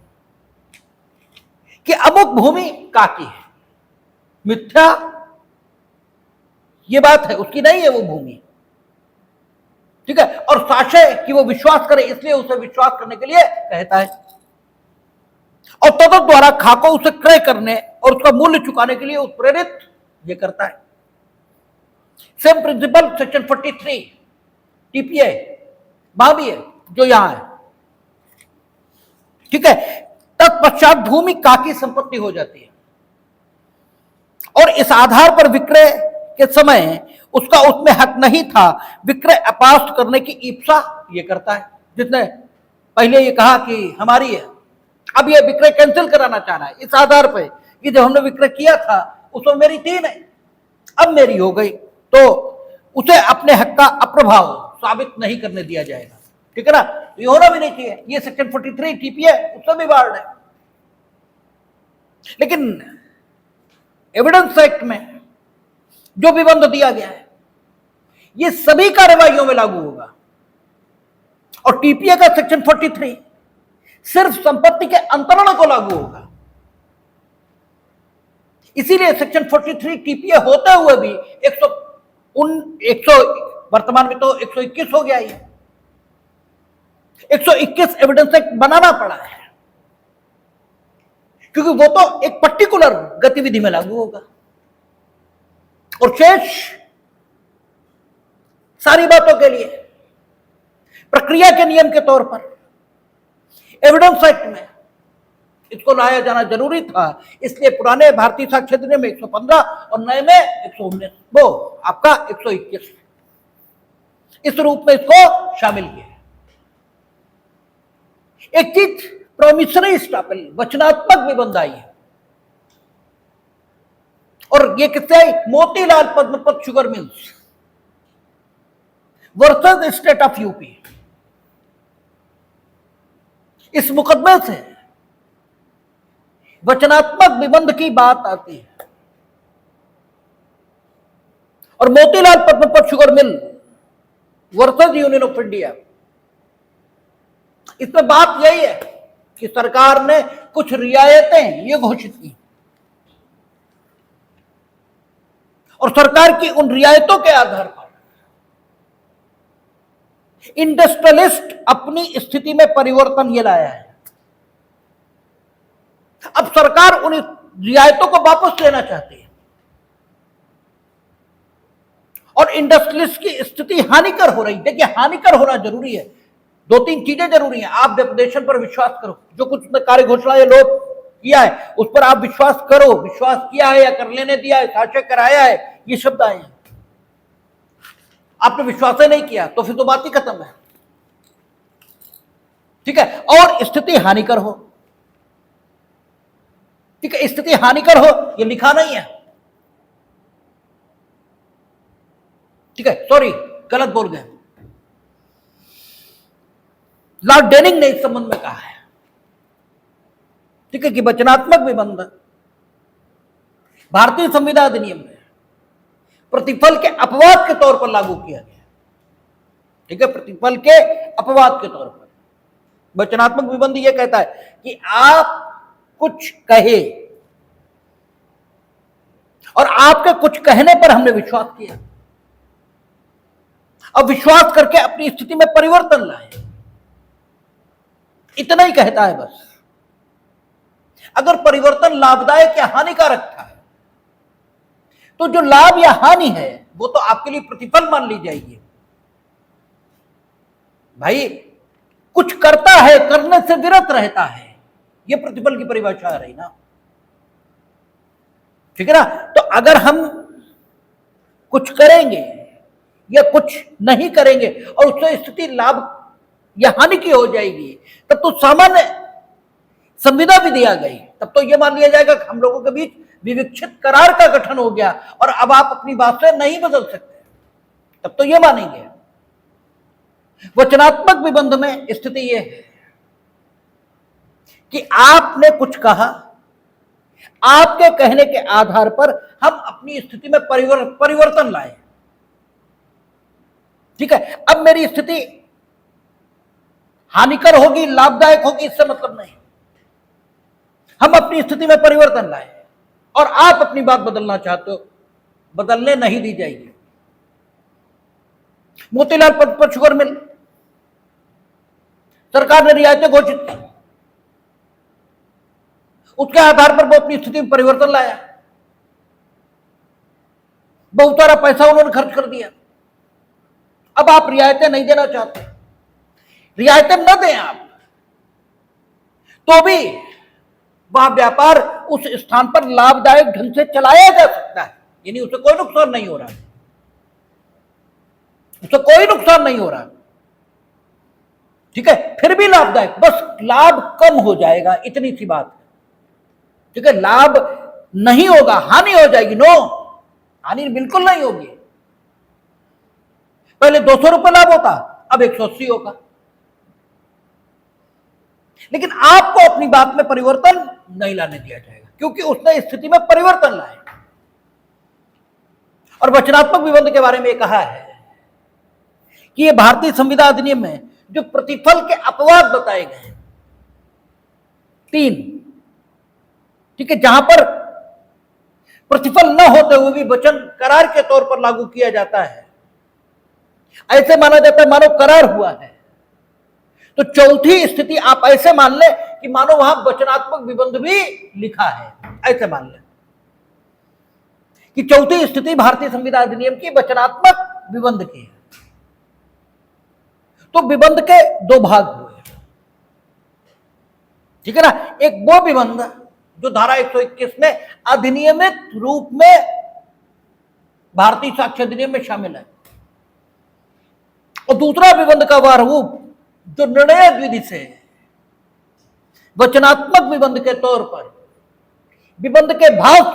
कि अमुक भूमि का की है। मिथ्या ये बात है, उसकी नहीं है वो भूमि, ठीक है। और साक्ष्य कि वो विश्वास करे इसलिए उसे विश्वास करने के लिए कहता है और तद द्वारा खा को उसे क्रय करने और उसका मूल्य चुकाने के लिए उस प्रेरित ये करता है। सेम प्रिंसिपल सेक्शन 43 टीपीए वहां भी है जो यहां है, ठीक है। तत्पश्चात भूमि का की संपत्ति हो जाती है और इस आधार पर विक्रय के समय उसका उसमें हक नहीं था, विक्रय अपास्त करने की इप्सा ये करता है। जिसने पहले ये कहा कि हमारी है, अब ये विक्रय कैंसिल कराना चाह रहा है इस आधार पर कि जब हमने विक्रय किया था उसमें मेरी 3 है, अब मेरी हो गई, तो उसे अपने हक का अप्रभाव साबित नहीं करने दिया जाएगा, ठीक है ना। ये होना भी नहीं चाहिए। ये सेक्शन 43 टीपीए उससे भी बाढ़ है। लेकिन एविडेंस एक्ट में जो विबंध दिया गया है ये सभी कार्रवाइयों में लागू होगा और टीपीए का सेक्शन 43 सिर्फ संपत्ति के अंतरण को लागू होगा। इसीलिए सेक्शन 43 टीपीए होते हुए भी उन 100 वर्तमान में तो 121 हो गया, ये 121 एविडेंस एक्ट बनाना पड़ा है, क्योंकि वो तो एक पर्टिकुलर गतिविधि में लागू होगा और शेष सारी बातों के लिए प्रक्रिया के नियम के तौर पर एविडेंस एक्ट में इसको लाया जाना जरूरी था। इसलिए पुराने भारतीय साक्ष्य अधिनियम में 115 और नए में 119, वो आपका 121 इस रूप में इसको शामिल किया। एक चीज प्रोमिसरी स्टापेल, वचनात्मक निबंध आई है, और ये किससे आई? Motilal Padampat sugar mills versus state of UP. इस मुकदमे से वचनात्मक निबंध की बात आती है, और Motilal Padampat sugar mill versus union of India, इसमें बात यही है कि सरकार ने कुछ रियायतें ये घोषित की, और सरकार की उन रियायतों के आधार पर इंडस्ट्रियलिस्ट अपनी स्थिति में परिवर्तन ये लाया है। अब सरकार उन रियायतों को वापस लेना चाहती है, और इंडस्ट्रियलिस्ट की स्थिति हानिकर हो रही। देखिए, हानिकर होना जरूरी है, दो तीन चीजें जरूरी हैं। आप डेपुटेशन पर विश्वास करो, जो कुछ उसने कार्य घोषणा ये लोग किया है उस पर आप विश्वास करो, विश्वास किया है या कर लेने दिया है, साक्ष्य कराया है, ये शब्द आए हैं। आपने विश्वास ही नहीं किया तो फिर तो बात ही खत्म है, ठीक है। और स्थिति हानिकर हो, ठीक है, स्थिति हानिकर हो ये लिखा नहीं है, ठीक है, सॉरी गलत बोल गए। लॉर्ड डेनिंग ने इस संबंध में कहा है, ठीक है, कि वचनात्मक निबंध भारतीय संविधान अधिनियम में प्रतिफल के अपवाद के तौर पर लागू किया गया, ठीक है, प्रतिफल के अपवाद के तौर पर। वचनात्मक निबंध यह कहता है कि आप कुछ कहे और आपके कुछ कहने पर हमने विश्वास किया, अब विश्वास करके अपनी स्थिति में परिवर्तन लाए, इतना ही कहता है बस। अगर परिवर्तन लाभदायक या हानिकारक था तो जो लाभ या हानि है वो तो आपके लिए प्रतिफल मान ली जाएगी। भाई कुछ करता है, करने से विरत रहता है, यह प्रतिफल की परिभाषा आ रही ना, ठीक है ना। तो अगर हम कुछ करेंगे या कुछ नहीं करेंगे और उससे स्थिति लाभ या हानि की हो जाएगी, तब तो सामान्य संविदा भी दिया गई, तब तो यह मान लिया जाएगा कि हम लोगों के बीच विविक्षित करार का गठन हो गया और अब आप अपनी बात से नहीं बदल सकते, तब तो यह मानेंगे। वचनात्मक निबंध में स्थिति यह है कि आपने कुछ कहा, आपके कहने के आधार पर हम अपनी स्थिति में परिवर्तन लाए, ठीक है। अब मेरी स्थिति हानिकर होगी, लाभदायक होगी, इससे मतलब नहीं, हम अपनी स्थिति में परिवर्तन लाए और आप अपनी बात बदलना चाहते हो, बदलने नहीं दी जाएगी। मोतीलाल पद्मपत शुगर मिल, सरकार ने रियायतें घोषित की, उसके आधार पर वो अपनी स्थिति में परिवर्तन लाया, बहुत सारा पैसा उन्होंने खर्च कर दिया। अब आप रियायतें नहीं देना चाहते, रियायतें न दें आप, तो भी वह व्यापार उस स्थान पर लाभदायक ढंग से चलाया जा सकता है, यानी उसे कोई नुकसान नहीं हो रहा, उसे कोई नुकसान नहीं हो रहा, ठीक है, फिर भी लाभदायक, बस लाभ कम हो जाएगा, इतनी सी बात है, ठीक है। लाभ नहीं होगा, हानि हो जाएगी, नो, हानि बिल्कुल नहीं होगी। पहले 200 रुपए लाभ होता, अब 180 होगा, लेकिन आपको अपनी बात में परिवर्तन नहीं लाने दिया जाएगा, क्योंकि उसने स्थिति में परिवर्तन लाया। और वचनात्मक निबंध के बारे में कहा है कि यह भारतीय संविधान अधिनियम में जो प्रतिफल के अपवाद बताए गए हैं 3, ठीक है, जहां पर प्रतिफल न होते हुए भी वचन करार के तौर पर लागू किया जाता है। ऐसे माना जाता है मानो करार हुआ है। तो चौथी स्थिति आप ऐसे मान ले कि मानो वहां वचनात्मक विबंध भी लिखा है, ऐसे मान ले कि चौथी स्थिति भारतीय संविधान अधिनियम की वचनात्मक विबंध की है। तो विबंध के दो भाग हुए, ठीक है ना। एक वो विबंध जो धारा 121 में अधिनियमित रूप में भारतीय साक्ष्य अधिनियम में शामिल है, और दूसरा विबंध का वह रूप जो निर्णय विधि से वचनात्मक विबंध के तौर पर विबंध के भाग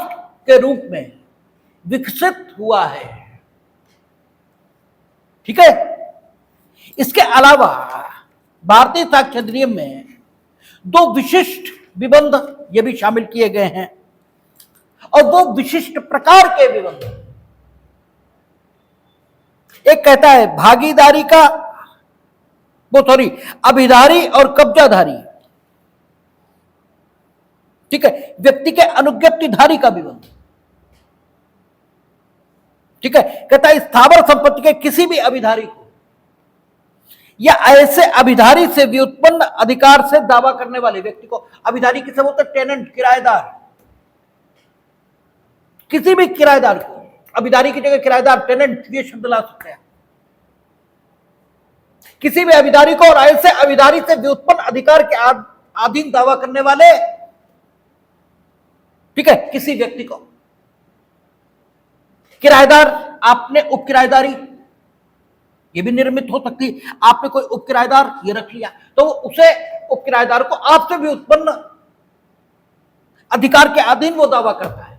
के रूप में विकसित हुआ है, ठीक है। इसके अलावा भारतीय साक्ष्य अधिनियम में दो विशिष्ट विबंध ये भी शामिल किए गए हैं, और वो विशिष्ट प्रकार के विबंध। एक कहता है भागीदारी का, वो सॉरी अभिधारी और कब्जाधारी, ठीक है, व्यक्ति के अनुज्ञप्तिधारी का विबंध, ठीक है। कहता है स्थावर संपत्ति के किसी भी अभिधारी को या ऐसे अभिधारी से व्युत्पन्न अधिकार से दावा करने वाले व्यक्ति को, अभिधारी किसे बोलते हैं? टेनेंट, किराएदार। किसी भी किराएदार को, अभिधारी की जगह किराएदार, टेनेंट, ये शब्द ला सकते हैं। किसी भी अभिधारी को और ऐसे अभिधारी से व्युत्पन्न अधिकार के अधीन दावा करने वाले, ठीक है, किसी व्यक्ति को। किराएदार, आपने उपकिराएदारी ये भी निर्मित हो सकती है। आपने कोई उपकिराएदार ये रख लिया तो उसे, उपकिराएदार को आपसे भी उत्पन्न अधिकार के अधीन वो दावा करता है,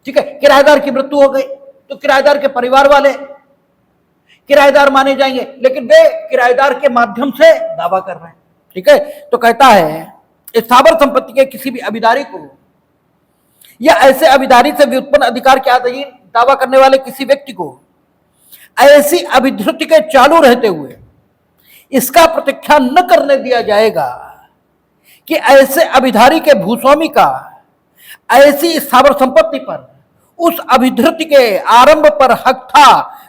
ठीक है। किराएदार की मृत्यु हो गई तो किराएदार के परिवार वाले किराएदार माने जाएंगे, लेकिन वे किराएदार के माध्यम से दावा कर रहे हैं, ठीक है। तो कहता है स्थावर संपत्ति के किसी भी अभिधारी को या ऐसे अभिधारी से व्युत्पन्न अधिकार के अधीन दावा करने वाले किसी व्यक्ति को ऐसी अभिधृति के चालू रहते हुए इसका प्रत्याख्यान न करने दिया जाएगा कि ऐसे अभिधारी के भूस्वामी का ऐसी स्थावर संपत्ति पर उस अभिधृति के आरंभ पर हक था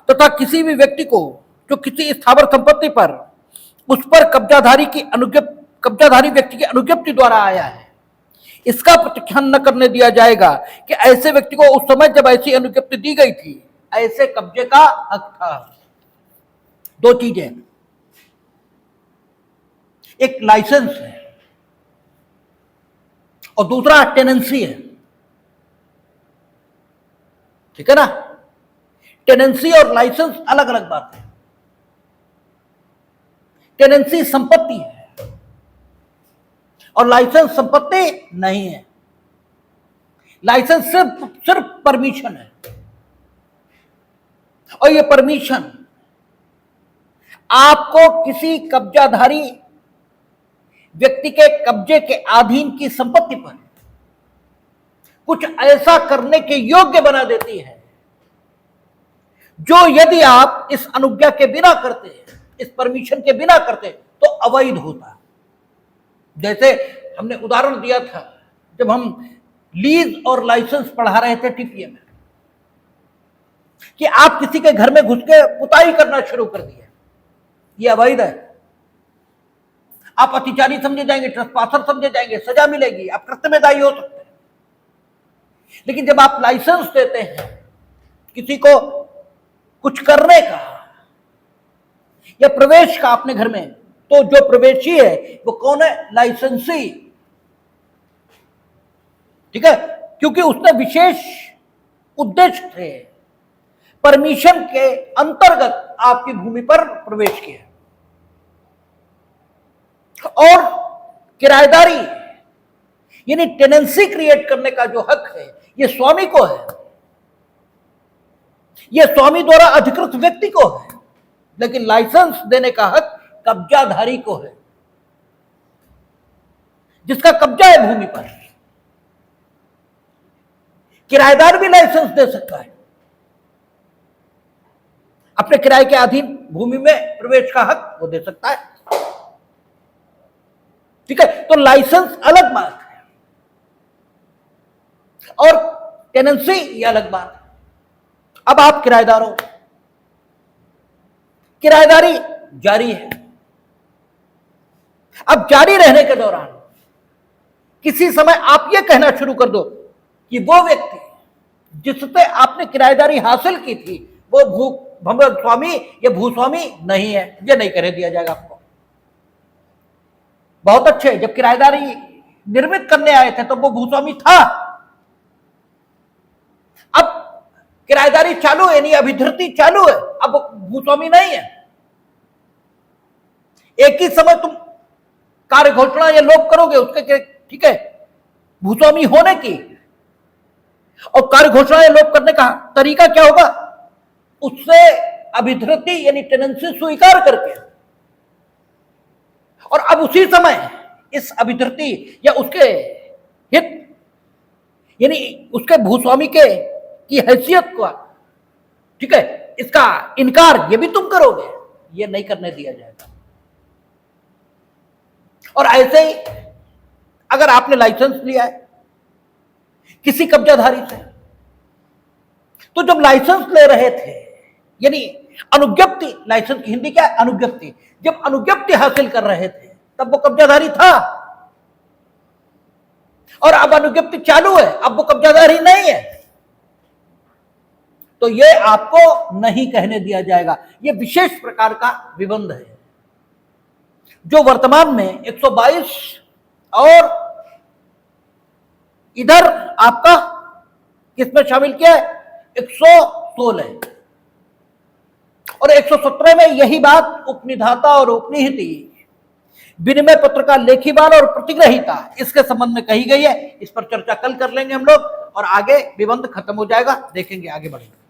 तथा किसी भी व्यक्ति को जो किसी स्थावर संपत्ति पर उस पर कब्जाधारी व्यक्ति की अनुज्ञप्ति द्वारा आया है, इसका प्रत्याख्यान न करने दिया जाएगा कि ऐसे व्यक्ति को उस समय जब ऐसी अनुज्ञप्ति दी गई थी ऐसे कब्जे का हक था। दो चीजें, एक लाइसेंस है और दूसरा टेनेंसी है, ठीक है ना। टेनेंसी और लाइसेंस अलग अलग बात है। टेनेंसी संपत्ति है और लाइसेंस संपत्ति नहीं है। लाइसेंस सिर्फ परमिशन है, और ये परमिशन आपको किसी कब्जाधारी व्यक्ति के कब्जे के अधीन की संपत्ति पर कुछ ऐसा करने के योग्य बना देती है जो यदि आप इस अनुज्ञा के बिना करते, इस परमिशन के बिना करते तो अवैध होता। जैसे हमने उदाहरण दिया था जब हम लीज और लाइसेंस पढ़ा रहे थे टीपीए में, कि आप किसी के घर में घुस के पुताई करना शुरू कर दिए, ये अवैध है। आप अतिचारी समझे जाएंगे, ट्रेसपासर समझे जाएंगे, सजा मिलेगी, आप कृत्य में दायी हो सकते हैं। लेकिन जब आप लाइसेंस देते हैं किसी को कुछ करने का या प्रवेश का अपने घर में, तो जो प्रवेशी है वो कौन है? लाइसेंसी, ठीक है, क्योंकि उसने विशेष उद्देश्य से परमिशन के अंतर्गत आपकी भूमि पर प्रवेश किया। और किराएदारी यानी टेनेंसी क्रिएट करने का जो हक है ये स्वामी को है, ये स्वामी द्वारा अधिकृत व्यक्ति को है, लेकिन लाइसेंस देने का हक कब्जाधारी को है, जिसका कब्जा है भूमि पर। किराएदार भी लाइसेंस दे सकता है, अपने किराए के अधीन भूमि में प्रवेश का हक वो दे सकता है, ठीक है। तो लाइसेंस अलग बात है, और टेनेंसी ये अलग बात है। अब आप किराएदार हो, किराएदारी जारी है। अब जारी रहने के दौरान किसी समय आप ये कहना शुरू कर दो कि वो व्यक्ति जिससे आपने किराएदारी हासिल की थी वो स्वामी या भूस्वामी नहीं है, ये नहीं करने दिया जाएगा आपको। बहुत अच्छे, जब किराएदारी निर्मित करने आए थे तो वो भूस्वामी था, अब किराएदारी चालू है, यानी अभिधृति चालू है, अब भूस्वामी नहीं है। एक ही समय तुम कार्य घोषणा या लोप करोगे उसके, ठीक है, भूस्वामी होने की, और कार्य घोषणा या लोप करने का तरीका क्या होगा, उससे अभिधृति यानी टेनेंसी स्वीकार करके, और अब उसी समय इस अभिधृति या उसके हित यानी उसके भूस्वामी के की हैसियत का, ठीक है, इसका इनकार ये भी तुम करोगे, ये नहीं करने दिया जाएगा। और ऐसे ही अगर आपने लाइसेंस लिया है किसी कब्जाधारी से, तो जब लाइसेंस ले रहे थे, यानी अनुज्ञप्ति, लाइसेंस की हिंदी क्या है, अनुज्ञप्ति, जब अनुज्ञप्ति हासिल कर रहे थे तब वो कब्जाधारी था, और अब अनुज्ञप्ति चालू है, अब वो कब्जाधारी नहीं है, तो ये आपको नहीं कहने दिया जाएगा। ये विशेष प्रकार का विबंध है जो वर्तमान में 122 और इधर आपका किसमें शामिल किया है, 116 और 117 में यही बात उपनिधाता और उपनिहिति, विनिमय पत्र का लेखीवान और प्रतिग्रहीता, इसके संबंध में कही गई है। इस पर चर्चा कल कर लेंगे हम लोग, और आगे विबंध खत्म हो जाएगा, देखेंगे, आगे बढ़ेंगे।